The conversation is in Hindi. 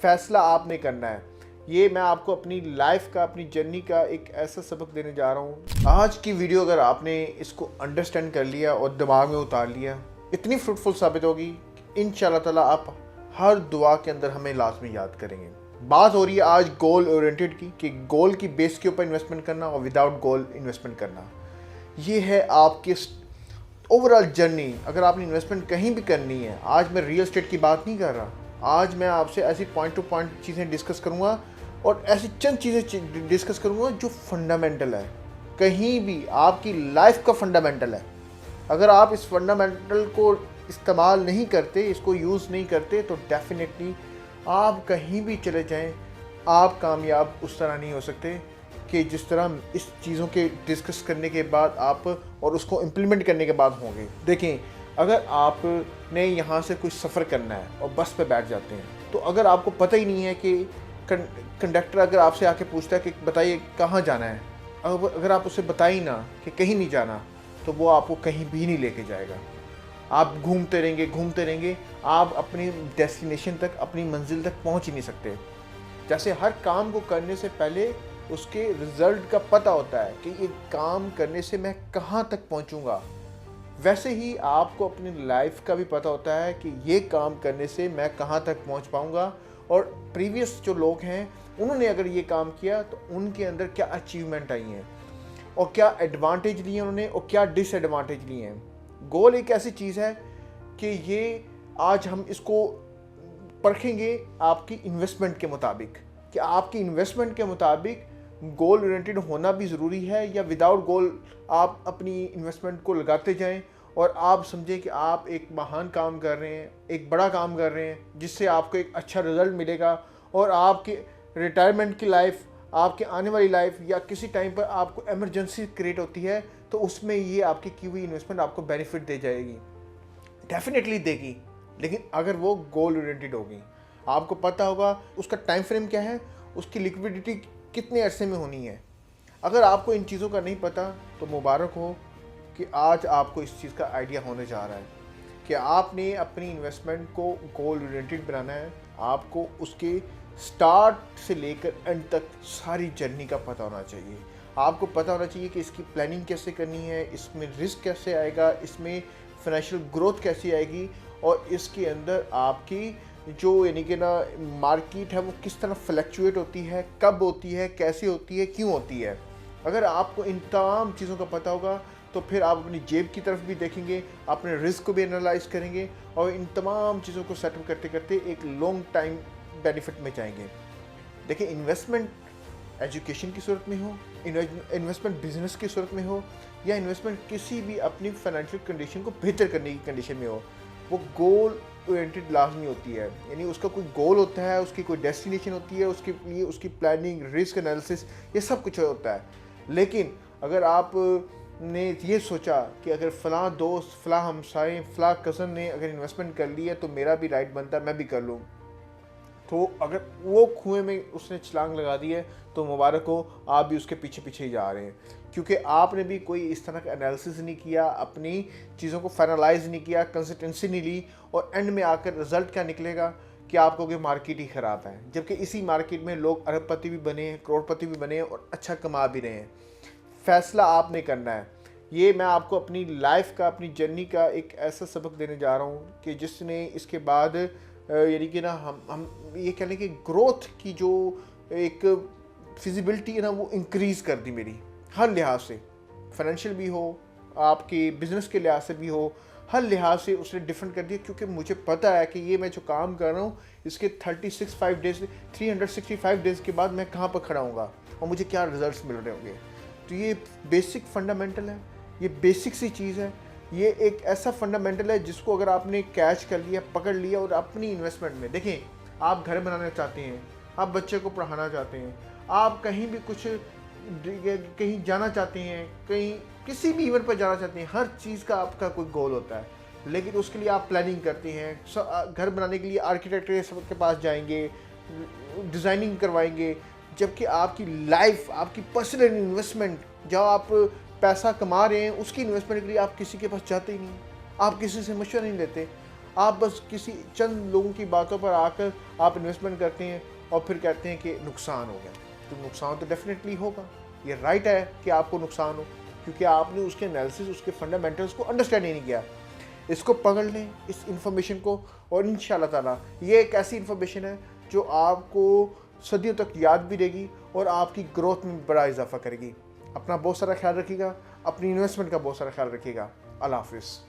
फैसला आपने करना है। ये मैं आपको अपनी लाइफ का, अपनी जर्नी का एक ऐसा सबक देने जा रहा हूँ। आज की वीडियो अगर आपने इसको अंडरस्टैंड कर लिया और दिमाग में उतार लिया, इतनी फ्रूटफुल साबित होगी कि इंशाल्लाह ताला आप हर दुआ के अंदर हमें लाजमी याद करेंगे। बात हो रही है आज गोल ओरिएंटेड की, कि गोल की बेस के ऊपर इन्वेस्टमेंट करना और विदाउट गोल इन्वेस्टमेंट करना। ये है आपकी ओवरऑल जर्नी। अगर आपने इन्वेस्टमेंट कहीं भी करनी है, आज मैं रियल एस्टेट की बात नहीं कर रहा, आज मैं आपसे ऐसी पॉइंट टू पॉइंट चीज़ें डिस्कस करूँगा और ऐसी चंद चीज़ें डिस्कस करूँगा जो फंडामेंटल है, कहीं भी आपकी लाइफ का फंडामेंटल है। अगर आप इस फंडामेंटल को इस्तेमाल नहीं करते, इसको यूज़ नहीं करते, तो डेफिनेटली आप कहीं भी चले जाएं, आप कामयाब उस तरह नहीं हो सकते कि जिस तरह इस चीज़ों के डिस्कस करने के बाद आप और उसको इम्प्लीमेंट करने के बाद होंगे। देखें, अगर आपने यहाँ से कुछ सफ़र करना है और बस पे बैठ जाते हैं, तो अगर आपको पता ही नहीं है कि कंडक्टर अगर आपसे आके पूछता है कि बताइए कहाँ जाना है, अगर आप उसे बताइए ना कि कहीं नहीं जाना, तो वो आपको कहीं भी नहीं लेके जाएगा। आप घूमते रहेंगे, आप अपनी डेस्टिनेशन तक, अपनी मंजिल तक पहुँच ही नहीं सकते। जैसे हर काम को करने से पहले उसके रिज़ल्ट का पता होता है कि ये काम करने से मैं कहाँ तक पहुँचूँगा, वैसे ही आपको अपनी लाइफ का भी पता होता है कि ये काम करने से मैं कहाँ तक पहुँच पाऊँगा। और प्रीवियस जो लोग हैं, उन्होंने अगर ये काम किया तो उनके अंदर क्या अचीवमेंट आई हैं और क्या एडवांटेज लिए उन्होंने और क्या डिसएडवांटेज लिए हैं। गोल एक ऐसी चीज़ है कि ये आज हम इसको परखेंगे आपकी इन्वेस्टमेंट के मुताबिक, कि आपकी इन्वेस्टमेंट के मुताबिक गोल ओरिएंटेड होना भी ज़रूरी है, या विदाउट गोल आप अपनी इन्वेस्टमेंट को लगाते जाएं और आप समझें कि आप एक महान काम कर रहे हैं, एक बड़ा काम कर रहे हैं, जिससे आपको एक अच्छा रिज़ल्ट मिलेगा और आपके रिटायरमेंट की लाइफ, आपके आने वाली लाइफ, या किसी टाइम पर आपको एमरजेंसी क्रिएट होती है, तो उसमें ये आपकी की हुई इन्वेस्टमेंट आपको बेनिफिट दे जाएगी, डेफिनेटली देगी। लेकिन अगर वो गोल ओरिएंटेड होगी, आपको पता होगा उसका टाइम फ्रेम क्या है, उसकी लिक्विडिटी कितने अरसे में होनी है। अगर आपको इन चीज़ों का नहीं पता, तो मुबारक हो कि आज आपको इस चीज़ का आइडिया होने जा रहा है कि आपने अपनी इन्वेस्टमेंट को गोल ओरिएंटेड बनाना है। आपको उसके स्टार्ट से लेकर एंड तक सारी जर्नी का पता होना चाहिए। आपको पता होना चाहिए कि इसकी प्लानिंग कैसे करनी है, इसमें रिस्क कैसे आएगा, इसमें फाइनेंशियल ग्रोथ कैसी आएगी, और इसके अंदर आपकी जो यानी कि ना मार्केट है वो किस तरह फ्लक्चुएट होती है, कब होती है, कैसे होती है, क्यों होती है। अगर आपको इन तमाम चीज़ों का पता होगा, तो फिर आप अपनी जेब की तरफ भी देखेंगे, अपने रिस्क को भी एनालाइज करेंगे और इन तमाम चीज़ों को सेटल करते करते एक लॉन्ग टाइम बेनिफिट में जाएंगे। देखिए, इन्वेस्टमेंट एजुकेशन की सूरत में हो, इन्वेस्टमेंट बिजनेस की सूरत में हो, या इन्वेस्टमेंट किसी भी अपनी फाइनेंशियल कंडीशन को बेहतर करने की कंडीशन में हो, वो गोल ओरिएंटेड लाजमी होती है। यानी उसका कोई गोल होता है, उसकी कोई डेस्टिनेशन होती है, उसके लिए उसकी प्लानिंग, रिस्क एनालिसिस, ये सब कुछ होता है। लेकिन अगर आपने ये सोचा कि अगर फ़लाँ दोस्त, फ़लाँ हमसाए, फ़लाँ कज़न ने अगर इन्वेस्टमेंट कर ली है तो मेरा भी राइट बनता है, मैं भी कर लूँ, तो अगर वो कुएं में उसने छलांग लगा दी है, तो मुबारक हो, आप भी उसके पीछे पीछे ही जा रहे हैं, क्योंकि आपने भी कोई इस तरह का एनालिसिस नहीं किया, अपनी चीज़ों को फाइनलाइज नहीं किया, कंसिस्टेंसी नहीं ली, और एंड में आकर रिजल्ट क्या निकलेगा कि आपको कि मार्केट ही ख़राब है। जबकि इसी मार्केट में लोग अरबपति भी बने हैं, करोड़पति भी बने हैं और अच्छा कमा भी रहे हैं। फैसला आपने करना है। ये मैं आपको अपनी लाइफ का, अपनी जर्नी का एक ऐसा सबक देने जा रहा हूँ कि जिसने इसके बाद यानी कि ना हम ये कह लें कि ग्रोथ की जो एक फिजिबिलिटी है ना, वो इंक्रीज़ कर दी मेरी हर लिहाज से, फाइनेंशियल भी हो, आपके बिज़नेस के लिहाज से भी हो, हर लिहाज से उसने डिफरेंट कर दिया। क्योंकि मुझे पता है कि ये मैं जो काम कर रहा हूँ, इसके 365 डेज़ के बाद मैं कहाँ पर खड़ा हूँगा और मुझे क्या रिजल्ट्स मिल रहे होंगे। तो ये बेसिक फंडामेंटल है, ये बेसिक सी चीज़ है, ये एक ऐसा फंडामेंटल है जिसको अगर आपने कैच कर लिया, पकड़ लिया, और अपनी इन्वेस्टमेंट में देखें, आप घर बनाना चाहते हैं, आप बच्चे को पढ़ाना चाहते हैं, आप कहीं भी कुछ कहीं जाना चाहते हैं, कहीं किसी भी इवेंट पर जाना चाहते हैं, हर चीज़ का आपका कोई गोल होता है। लेकिन उसके लिए आप प्लानिंग करते हैं, घर बनाने के लिए आर्किटेक्ट के पास जाएंगे, डिज़ाइनिंग करवाएंगे, जबकि आपकी लाइफ, आपकी पर्सनल इन्वेस्टमेंट, जहाँ आप पैसा कमा रहे हैं, उसकी इन्वेस्टमेंट के लिए आप किसी के पास जाते ही नहीं, आप किसी से मशवरा नहीं लेते। आप बस किसी चंद लोगों की बातों पर आकर आप इन्वेस्टमेंट करते हैं और फिर कहते हैं कि नुकसान हो गया। तो नुकसान तो डेफिनेटली होगा, ये राइट है कि आपको नुकसान हो, क्योंकि आपने उसके एनालिसिस, उसके फंडामेंटल्स को अंडरस्टैंड ही नहीं किया। इसको पकड़ लें, इस इंफॉर्मेशन को, और इंशाल्लाह ताला ये एक ऐसी इंफॉर्मेशन है जो आपको सदियों तक याद भी रहेगी और आपकी ग्रोथ में बड़ा इजाफा करेगी। अपना बहुत सारा ख्याल रखिएगा, अपनी इन्वेस्टमेंट का बहुत सारा ख्याल रखिएगा। अल्लाह हाफिज़।